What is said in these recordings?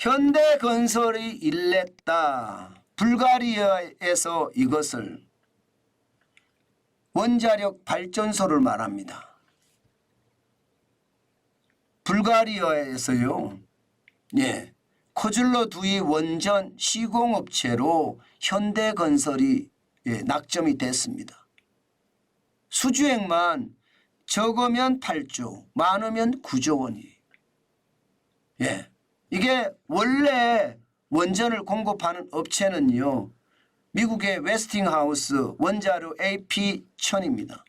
현대건설이 일냈다. 불가리아에서 이것을 원자력 발전소를 말합니다. 불가리아에서요. 예, 코즐로두이 원전 시공업체로 현대건설이 낙점이 됐습니다. 수주액만 적으면 8조, 많으면 9조 원이에요. 예, 이게 원래 원전을 공급하는 업체는요. 미국의 웨스팅하우스 원자로 AP1000입니다.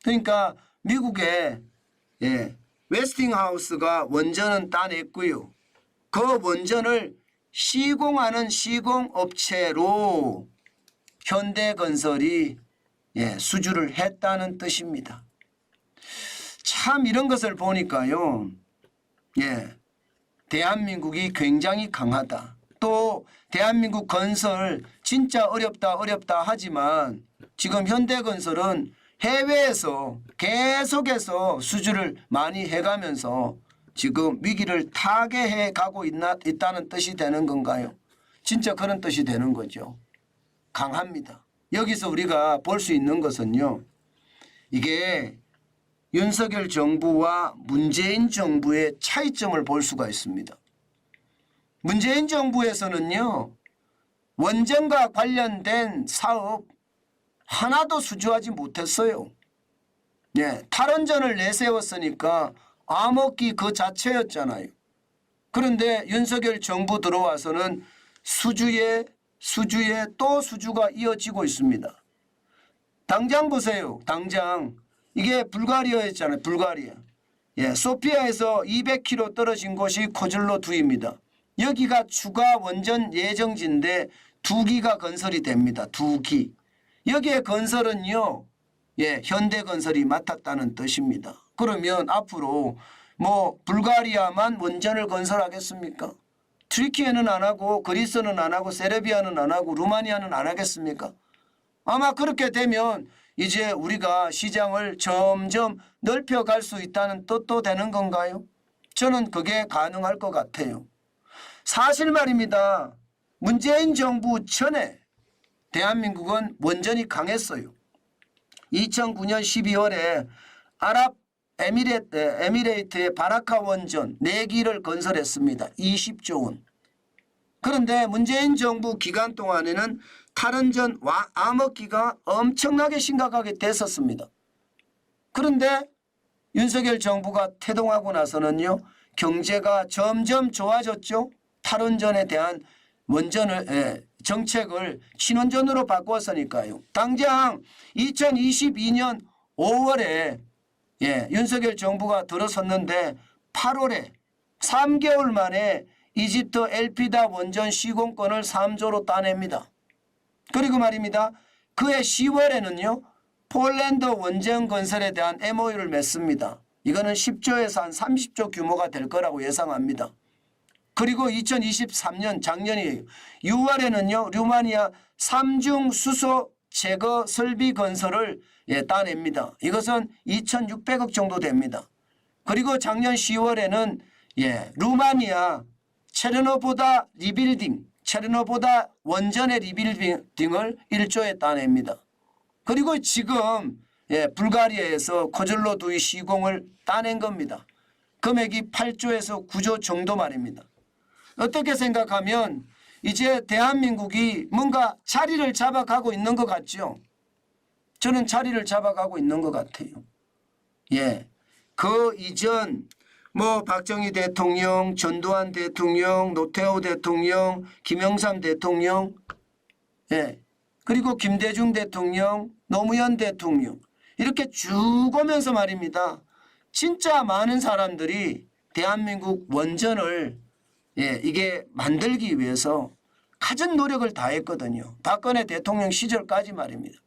그러니까 미국의 웨스팅하우스가 원전은 따냈고요. 그 원전을 시공하는 시공업체로 현대건설이 수주를 했다는 뜻입니다. 참 이런 것을 보니까요. 대한민국이 굉장히 강하다. 또 대한민국 건설 진짜 어렵다 하지만 지금 현대건설은 해외에서 계속해서 수주를 많이 해가면서 지금 위기를 타개해 가고 있다는 뜻이 되는 건가요? 진짜 그런 뜻이 되는 거죠. 강합니다. 여기서 우리가 볼 수 있는 것은요. 이게 윤석열 정부와 문재인 정부의 차이점을 볼 수가 있습니다. 문재인 정부에서는요. 원전과 관련된 사업 하나도 수주하지 못했어요. 탈원전을 내세웠으니까 암흑기 그 자체였잖아요. 그런데 윤석열 정부 들어와서는 수주에 또 수주가 이어지고 있습니다. 당장 보세요. 당장 이게 불가리아였잖아요. 불가리아. 소피아에서 200km 떨어진 곳이 코즐로두이입니다. 여기가 추가 원전 예정지인데 2기가 건설이 됩니다. 2기. 여기에 건설은요. 현대건설이 맡았다는 뜻입니다. 그러면 앞으로 불가리아만 원전을 건설하겠습니까? 트리키에는 안 하고 그리스는 안 하고 세르비아는 안 하고 루마니아는 안 하겠습니까? 아마 그렇게 되면 이제 우리가 시장을 점점 넓혀갈 수 있다는 뜻도 되는 건가요? 저는 그게 가능할 것 같아요. 사실 말입니다. 문재인 정부 전에 대한민국은 원전이 강했어요. 2009년 12월에 아랍에미레이트의 바라카 원전 4기를 건설했습니다. 20조 원. 그런데 문재인 정부 기간 동안에는 탈원전 암흑기가 엄청나게 심각하게 됐었습니다. 그런데 윤석열 정부가 태동하고 나서는요. 경제가 점점 좋아졌죠. 탈원전에 대한 원전을 정책을 친원전으로 바꾸었으니까요. 당장 2022년 5월에 윤석열 정부가 들어섰는데 8월에 3개월 만에 이집트 엘피다 원전 시공권을 3조로 따냅니다. 그리고 말입니다. 그해 10월에는요. 폴란드 원전 건설에 대한 MOU를 맺습니다. 이거는 10조에서 한 30조 규모가 될 거라고 예상합니다. 그리고 2023년 작년이에요. 6월에는요. 루마니아 3중 수소 제거 설비 건설을 따냅니다. 이것은 2,600억 정도 됩니다. 그리고 작년 10월에는 루마니아 체르노보다 원전의 리빌딩을 1조에 따냅니다. 그리고 지금 불가리아에서 코즐로두이 시공을 따낸 겁니다. 금액이 8조에서 9조 정도 말입니다. 어떻게 생각하면 이제 대한민국이 뭔가 자리를 잡아가고 있는 것 같죠. 저는 자리를 잡아가고 있는 것 같아요. 그 이전 박정희 대통령, 전두환 대통령, 노태우 대통령, 김영삼 대통령, 그리고 김대중 대통령, 노무현 대통령 이렇게 쭉 오면서 말입니다. 진짜 많은 사람들이 대한민국 원전을 이게 만들기 위해서 갖은 노력을 다했거든요. 박근혜 대통령 시절까지 말입니다.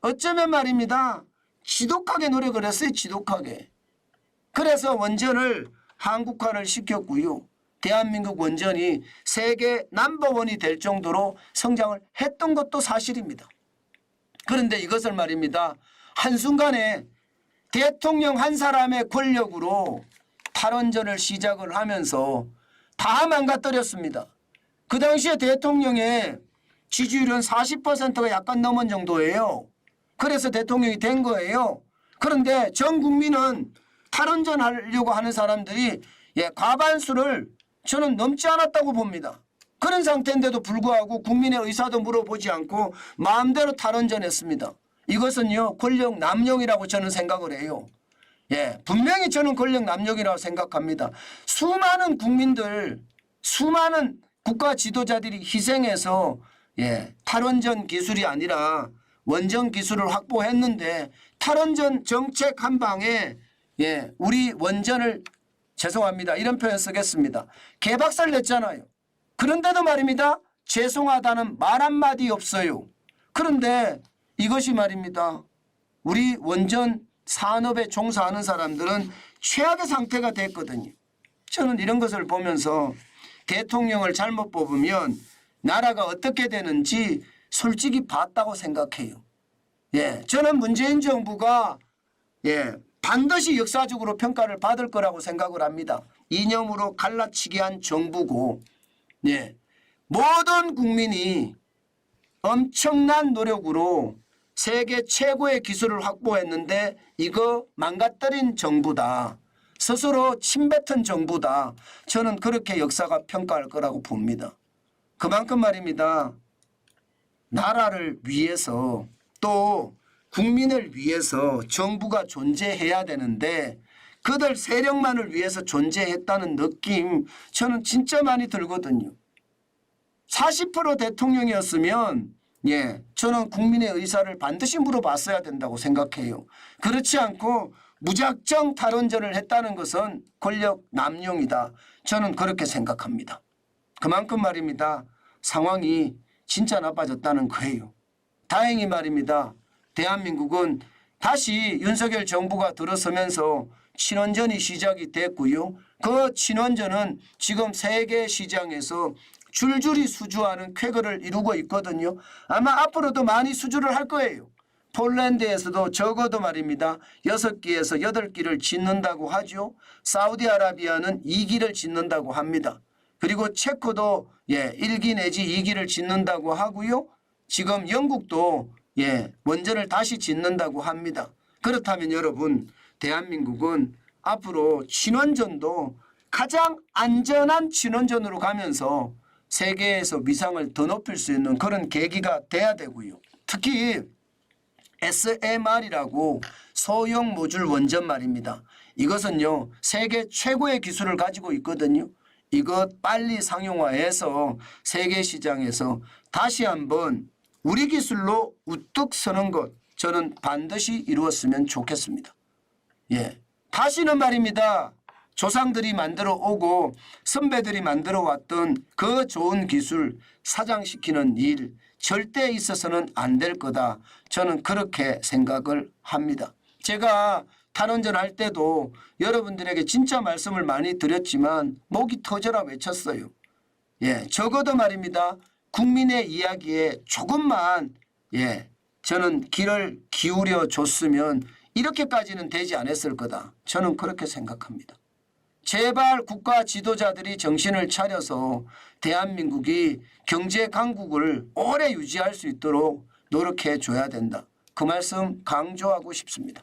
어쩌면 말입니다. 지독하게 노력을 했어요. 지독하게. 그래서 원전을 한국화를 시켰고요. 대한민국 원전이 세계 넘버원이 될 정도로 성장을 했던 것도 사실입니다. 그런데 이것을 말입니다. 한순간에 대통령 한 사람의 권력으로 탈원전을 시작을 하면서 다 망가뜨렸습니다. 그 당시에 대통령의 지지율은 40%가 약간 넘은 정도예요. 그래서 대통령이 된 거예요. 그런데 전 국민은 탈원전 하려고 하는 사람들이 과반수를 저는 넘지 않았다고 봅니다. 그런 상태인데도 불구하고 국민의 의사도 물어보지 않고 마음대로 탈원전했습니다. 이것은요 권력 남용이라고 저는 생각을 해요. 분명히 저는 권력 남용이라고 생각합니다. 수많은 국민들, 수많은 국가 지도자들이 희생해서 탈원전 기술이 아니라 원전 기술을 확보했는데 탈원전 정책 한 방에 우리 원전을 죄송합니다. 이런 표현 쓰겠습니다. 개박살 냈잖아요. 그런데도 말입니다. 죄송하다는 말 한마디 없어요. 그런데 이것이 말입니다. 우리 원전 산업에 종사하는 사람들은 최악의 상태가 됐거든요. 저는 이런 것을 보면서 대통령을 잘못 뽑으면 나라가 어떻게 되는지 솔직히 봤다고 생각해요. 저는 문재인 정부가 반드시 역사적으로 평가를 받을 거라고 생각을 합니다. 이념으로 갈라치기 한 정부고 모든 국민이 엄청난 노력으로 세계 최고의 기술을 확보했는데 이거 망가뜨린 정부다. 스스로 침뱉은 정부다. 저는 그렇게 역사가 평가할 거라고 봅니다. 그만큼 말입니다. 나라를 위해서 또 국민을 위해서 정부가 존재해야 되는데 그들 세력만을 위해서 존재했다는 느낌 저는 진짜 많이 들거든요. 40% 대통령이었으면 저는 국민의 의사를 반드시 물어봤어야 된다고 생각해요. 그렇지 않고 무작정 탈원전을 했다는 것은 권력 남용이다. 저는 그렇게 생각합니다. 그만큼 말입니다. 상황이 진짜 나빠졌다는 거예요. 다행히 말입니다. 대한민국은 다시 윤석열 정부가 들어서면서 친원전이 시작이 됐고요. 그 친원전은 지금 세계 시장에서 줄줄이 수주하는 쾌거를 이루고 있거든요. 아마 앞으로도 많이 수주를 할 거예요. 폴란드에서도 적어도 말입니다. 6기에서 8기를 짓는다고 하죠. 사우디아라비아는 2기를 짓는다고 합니다. 그리고 체코도 1기 내지 2기를 짓는다고 하고요. 지금 영국도 원전을 다시 짓는다고 합니다. 그렇다면 여러분 대한민국은 앞으로 친원전도 가장 안전한 친원전으로 가면서 세계에서 위상을 더 높일 수 있는 그런 계기가 돼야 되고요. 특히 SMR이라고 소형 모듈 원전 말입니다. 이것은요 세계 최고의 기술을 가지고 있거든요. 이것 빨리 상용화해서 세계 시장에서 다시 한번 우리 기술로 우뚝 서는 것 저는 반드시 이루었으면 좋겠습니다. 다시는 말입니다. 조상들이 만들어 오고 선배들이 만들어 왔던 그 좋은 기술 사장시키는 일 절대 있어서는 안 될 거다. 저는 그렇게 생각을 합니다. 제가 탈원전 할 때도 여러분들에게 진짜 말씀을 많이 드렸지만 목이 터져라 외쳤어요. 적어도 말입니다. 국민의 이야기에 조금만 저는 귀를 기울여 줬으면 이렇게까지는 되지 않았을 거다. 저는 그렇게 생각합니다. 제발 국가 지도자들이 정신을 차려서 대한민국이 경제 강국을 오래 유지할 수 있도록 노력해 줘야 된다. 그 말씀 강조하고 싶습니다.